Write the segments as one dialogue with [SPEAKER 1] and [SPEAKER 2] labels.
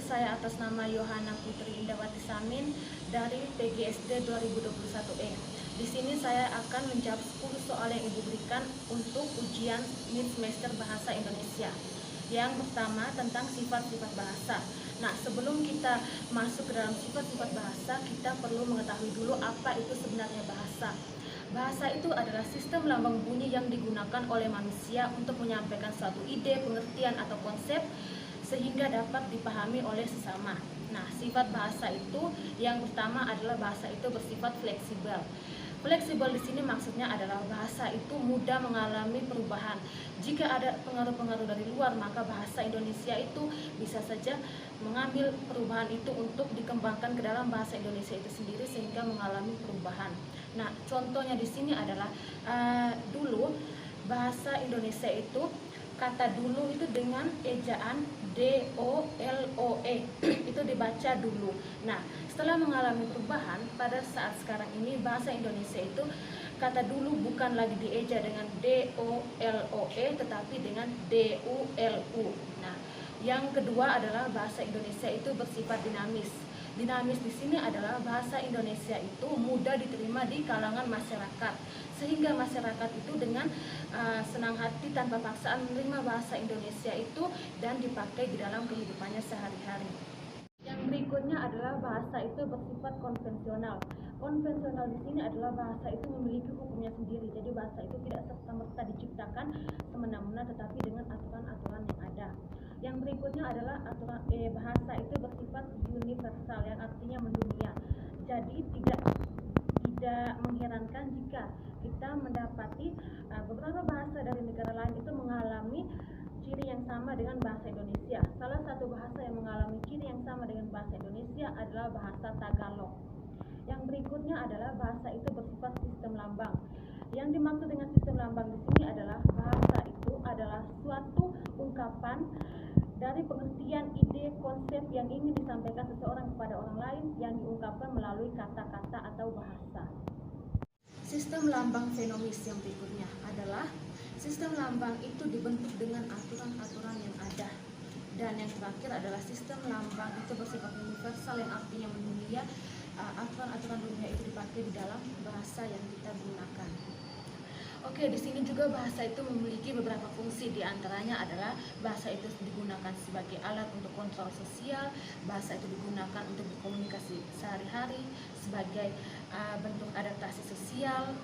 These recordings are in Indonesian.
[SPEAKER 1] saya atas nama Yohana Putri Indawati Samin dari PGSD 2021E. Di sini saya akan menjawab 10 soal yang Ibu berikan untuk ujian mid semester Bahasa Indonesia. Yang pertama tentang sifat-sifat bahasa. Nah, sebelum kita masuk ke dalam sifat-sifat bahasa, kita perlu mengetahui dulu apa itu sebenarnya bahasa. Bahasa itu adalah sistem lambang bunyi yang digunakan oleh manusia untuk menyampaikan suatu ide, pengertian, atau konsep sehingga dapat dipahami oleh sesama. Nah, sifat bahasa itu yang pertama adalah bahasa itu bersifat fleksibel. Fleksibel di sini maksudnya adalah bahasa itu mudah mengalami perubahan. Jika ada pengaruh-pengaruh dari luar, maka bahasa Indonesia itu bisa saja mengambil perubahan itu untuk dikembangkan ke dalam bahasa Indonesia itu sendiri sehingga mengalami perubahan. Nah, contohnya di sini adalah dulu bahasa Indonesia itu kata dulu itu dengan ejaan DOLOE itu dibaca dulu. Nah, setelah mengalami perubahan pada saat sekarang ini bahasa Indonesia itu kata dulu bukan lagi dieja dengan DOLOE tetapi dengan DULU. Nah, yang kedua adalah bahasa Indonesia itu bersifat dinamis. Dinamis di sini adalah bahasa Indonesia itu mudah diterima di kalangan masyarakat, sehingga masyarakat itu dengan senang hati tanpa paksaan menerima bahasa Indonesia itu dan dipakai di dalam kehidupannya sehari-hari. Yang berikutnya adalah bahasa itu bersifat konvensional. Konvensional di sini adalah bahasa itu memiliki hukumnya sendiri. Jadi bahasa itu tidak serta-merta diciptakan semena-mena tetapi dengan aturan-aturan yang ada. Yang berikutnya adalah bahasa itu bersifat universal yang artinya mendunia. Jadi tidak mengherankan jika kita mendapati beberapa bahasa dari negara lain itu mengalami ciri yang sama dengan bahasa Indonesia. Salah satu bahasa yang mengalami ciri yang sama dengan bahasa Indonesia adalah bahasa Tagalog. Yang berikutnya adalah bahasa itu bersifat sistem lambang. Yang dimaksud dengan sistem lambang di sini adalah bahasa itu adalah suatu ungkapan dari pengertian ide, konsep yang ingin disampaikan seseorang kepada orang lain yang diungkapkan melalui kata-kata atau bahasa. Sistem lambang fenomis yang berikutnya adalah sistem lambang itu dibentuk dengan aturan-aturan yang ada. Dan yang terakhir adalah sistem lambang itu bersifat universal yang artinya mendunia. Aturan-aturan dunia itu dipakai di dalam bahasa yang kita gunakan. Oke, di sini juga bahasa itu memiliki beberapa fungsi. Di antaranya adalah bahasa itu digunakan sebagai alat untuk kontrol sosial, bahasa itu digunakan untuk berkomunikasi sehari-hari, sebagai bentuk adaptasi sosial,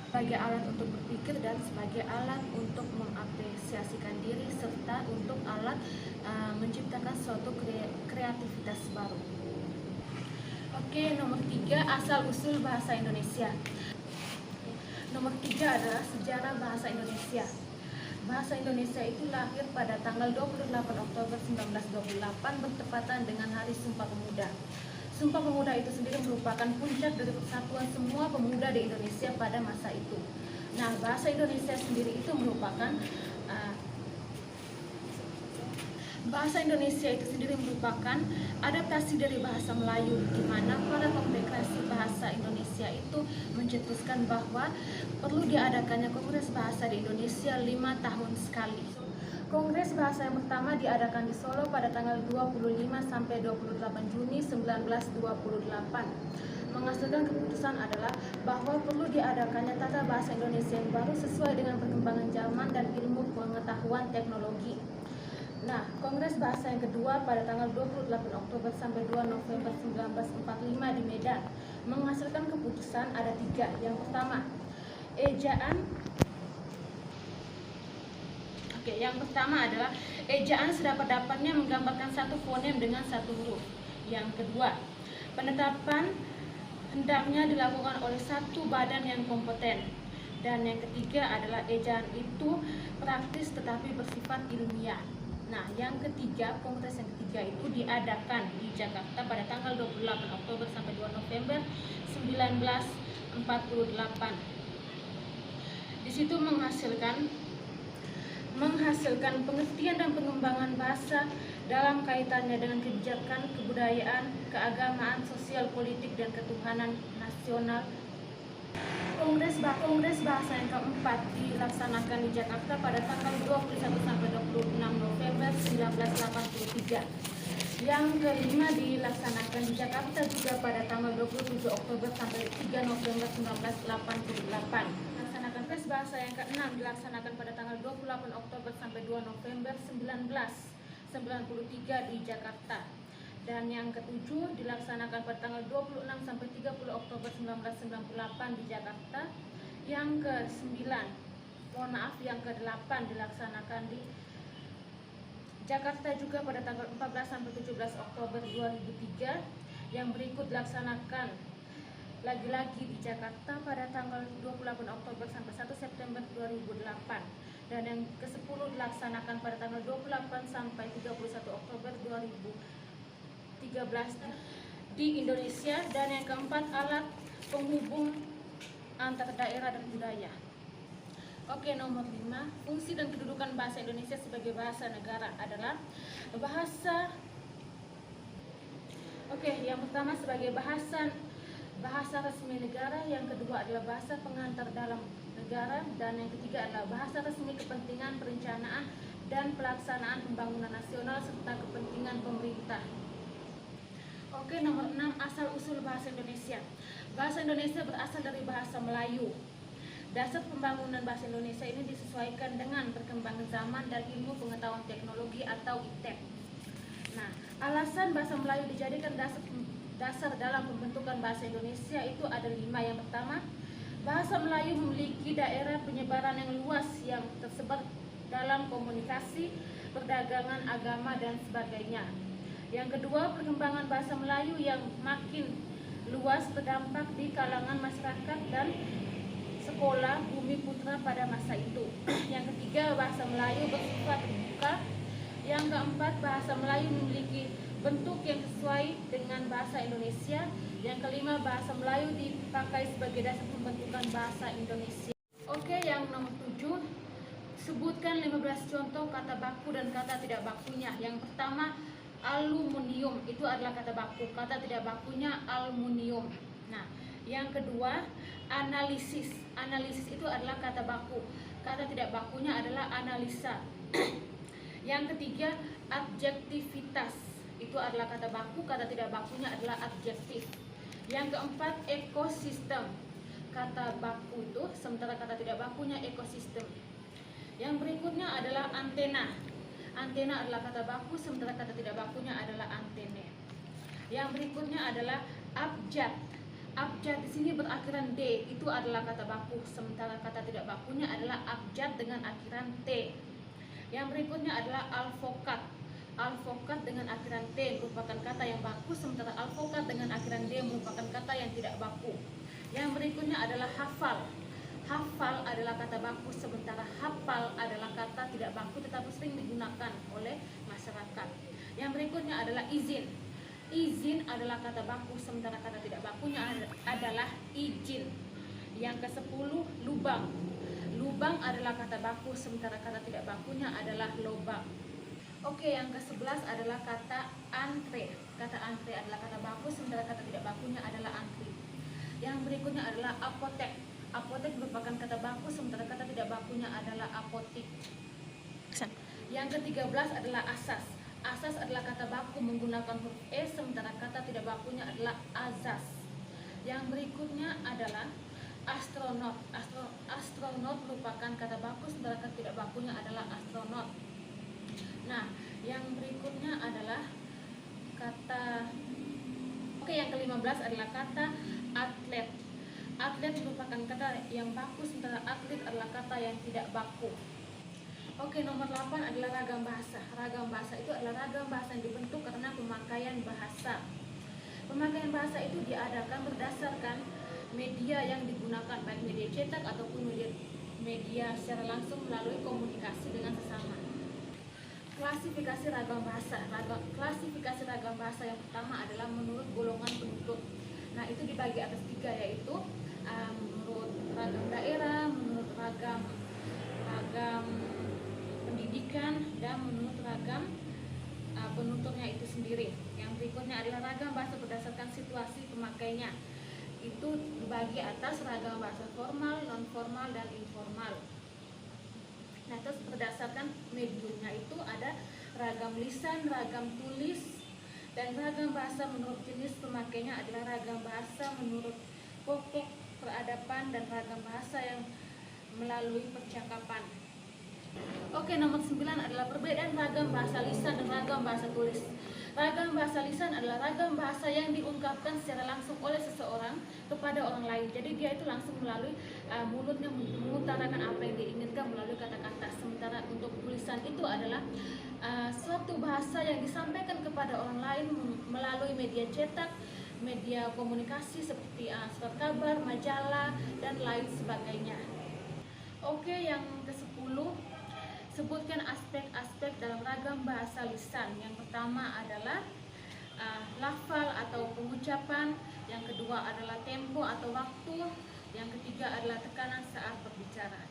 [SPEAKER 1] sebagai alat untuk berpikir dan sebagai alat untuk mengapresiasikan diri serta untuk alat menciptakan suatu kreativitas baru. Oke, nomor 3, asal-usul bahasa Indonesia. Nomor 3 adalah sejarah bahasa Indonesia. Bahasa Indonesia itu lahir pada tanggal 28 Oktober 1928 bertepatan dengan Hari Sumpah Pemuda. Sumpah Pemuda itu sendiri merupakan puncak dari persatuan semua pemuda di Indonesia pada masa itu. Nah, bahasa Indonesia sendiri itu merupakan adaptasi dari bahasa Melayu, di mana para pemdekresi bahasa Indonesia itu mencetuskan bahwa perlu diadakannya Kongres Bahasa di Indonesia 5 tahun sekali. Kongres Bahasa yang pertama diadakan di Solo pada tanggal 25 sampai 28 Juni 1928. Menghasilkan keputusan adalah bahwa perlu diadakannya tata bahasa Indonesia yang baru sesuai dengan perkembangan zaman dan ilmu pengetahuan teknologi. Nah, Kongres Bahasa yang kedua pada tanggal 28 Oktober sampai 2 November 1945 di Medan menghasilkan keputusan ada 3. Yang pertama, yang pertama adalah ejaan sedapat-dapatnya menggambarkan satu fonem dengan satu huruf. Yang kedua, penetapan hendaknya dilakukan oleh satu badan yang kompeten. Dan yang ketiga adalah ejaan itu praktis tetapi bersifat ilmiah. Nah, yang ketiga, kongres yang ketiga itu diadakan di Jakarta pada tanggal 28 Oktober sampai 2 November 1948. Di situ menghasilkan pengertian dan pengembangan bahasa dalam kaitannya dengan kebijakan, kebudayaan, keagamaan, sosial, politik, dan ketuhanan nasional. Kongres Bahasa yang keempat dilaksanakan di Jakarta pada tanggal 21 sampai 26 November 1983. Yang kelima dilaksanakan di Jakarta juga pada tanggal 27 Oktober sampai 3 November 1988. Dilaksanakan tes bahasa yang keenam dilaksanakan pada tanggal 28 Oktober sampai 2 November 1993 di Jakarta. Dan yang ketujuh dilaksanakan pada tanggal 26 sampai 30 Oktober 1998 di Jakarta. Yang yang ke-8 dilaksanakan di Jakarta juga pada tanggal 14 sampai 17 Oktober 2003. Yang berikut dilaksanakan lagi-lagi di Jakarta pada tanggal 28 Oktober sampai 1 September 2008. Dan yang ke-10 dilaksanakan pada tanggal 28 sampai 31 Oktober 2013 di Indonesia. Dan yang keempat, alat penghubung antar daerah dan budaya. Oke, nomor 5, fungsi dan kedudukan bahasa Indonesia sebagai bahasa negara adalah bahasa. Yang pertama sebagai bahasa resmi negara, yang kedua adalah bahasa pengantar dalam negara, dan yang ketiga adalah bahasa resmi kepentingan perencanaan dan pelaksanaan pembangunan nasional serta kepentingan pemerintah. Nomor 6, asal usul bahasa Indonesia. Bahasa Indonesia berasal dari bahasa Melayu. Dasar pembangunan bahasa Indonesia ini disesuaikan dengan perkembangan zaman dan ilmu pengetahuan teknologi atau ITEK. Nah, alasan bahasa Melayu dijadikan dasar dalam pembentukan bahasa Indonesia itu ada 5. Yang pertama, bahasa Melayu memiliki daerah penyebaran yang luas yang tersebar dalam komunikasi, perdagangan, agama, dan sebagainya. Yang kedua, perkembangan bahasa Melayu yang makin luas berdampak di kalangan masyarakat dan sekolah bumi putra pada masa itu. Yang ketiga, bahasa Melayu bersifat terbuka. Yang keempat, bahasa Melayu memiliki bentuk yang sesuai dengan bahasa Indonesia. Yang kelima, bahasa Melayu dipakai sebagai dasar pembentukan bahasa Indonesia. Yang nomor 7, sebutkan 15 contoh kata baku dan kata tidak bakunya. Yang pertama, aluminium, itu adalah kata baku. Kata tidak bakunya aluminium. Nah, yang kedua, analisis. Analisis itu adalah kata baku. Kata tidak bakunya adalah analisa. Yang ketiga, adjektivitas. Itu adalah kata baku. Kata tidak bakunya adalah adjektif. Yang keempat, ekosistem. Kata baku itu, sementara kata tidak bakunya ekosistem. Yang berikutnya adalah antena. Antena adalah kata baku, sementara kata tidak bakunya adalah antene. Yang berikutnya adalah abjad. Abjad di sini berakhiran D, itu adalah kata baku, sementara kata tidak bakunya adalah abjad dengan akhiran T. Yang berikutnya adalah alfokat. Alfokat dengan akhiran T merupakan kata yang baku, sementara alfokat dengan akhiran D merupakan kata yang tidak baku. Yang berikutnya adalah hafal. Hafal adalah kata baku, sementara hafal adalah kata tidak baku tetapi sering digunakan oleh masyarakat. Yang berikutnya adalah izin. Izin adalah kata baku, sementara kata tidak bakunya adalah izin. Yang ke-10, lubang. Lubang adalah kata baku, sementara kata tidak bakunya adalah lobang. Yang ke-11 adalah kata antre. Kata antre adalah kata baku, sementara kata tidak bakunya adalah antri. Yang berikutnya adalah apotek. Apotek merupakan kata baku, sementara kata tidak bakunya adalah apotik. Yang ke-13 adalah asas. Asas adalah kata baku menggunakan huruf E, sementara kata tidak bakunya adalah azas. Yang berikutnya adalah astronot. Astronot merupakan kata baku, sementara kata tidak bakunya adalah astronot. Nah, yang berikutnya adalah kata yang ke-15 adalah kata atlet. Atlet merupakan kata yang baku, sementara atlet adalah kata yang tidak baku. Nomor 8 adalah ragam bahasa. Ragam bahasa itu adalah ragam bahasa yang dibentuk karena pemakaian bahasa. Pemakaian bahasa itu diadakan berdasarkan media yang digunakan, baik media cetak ataupun media secara langsung melalui komunikasi dengan sesama. Klasifikasi ragam bahasa. Klasifikasi ragam bahasa yang pertama adalah menurut golongan penutur. Nah, itu dibagi atas 3, yaitu menurut ragam daerah, menurut ragam pendidikan, dan menurut ragam penuturnya itu sendiri. Yang berikutnya adalah ragam bahasa berdasarkan situasi pemakainya. Itu dibagi atas ragam bahasa formal, non formal, dan informal. Nah, terus berdasarkan mediumnya itu ada ragam lisan, ragam tulis, bahasa menurut jenis pemakainya adalah ragam bahasa menurut pokok peradaban dan ragam bahasa yang melalui percakapan. Oke, nomor 9 adalah perbedaan ragam bahasa lisan dan ragam bahasa tulis. Ragam bahasa lisan adalah ragam bahasa yang diungkapkan secara langsung oleh seseorang kepada orang lain. Jadi dia itu langsung melalui mulutnya mengutarakan apa yang diinginkan melalui kata-kata. Sementara untuk tulisan itu adalah suatu bahasa yang disampaikan kepada orang lain melalui media cetak, media komunikasi seperti surat kabar, majalah, dan lain sebagainya. Oke, yang ke-10, sebutkan aspek-aspek dalam ragam bahasa lisan. Yang pertama adalah lafal atau pengucapan, yang kedua adalah tempo atau waktu, yang ketiga adalah tekanan saat berbicara.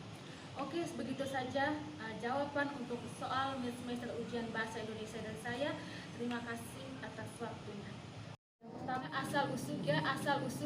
[SPEAKER 1] Oke, begitu saja jawaban untuk soal semester ujian bahasa Indonesia dari saya. Terima kasih atas waktunya. Yang pertama, asal usul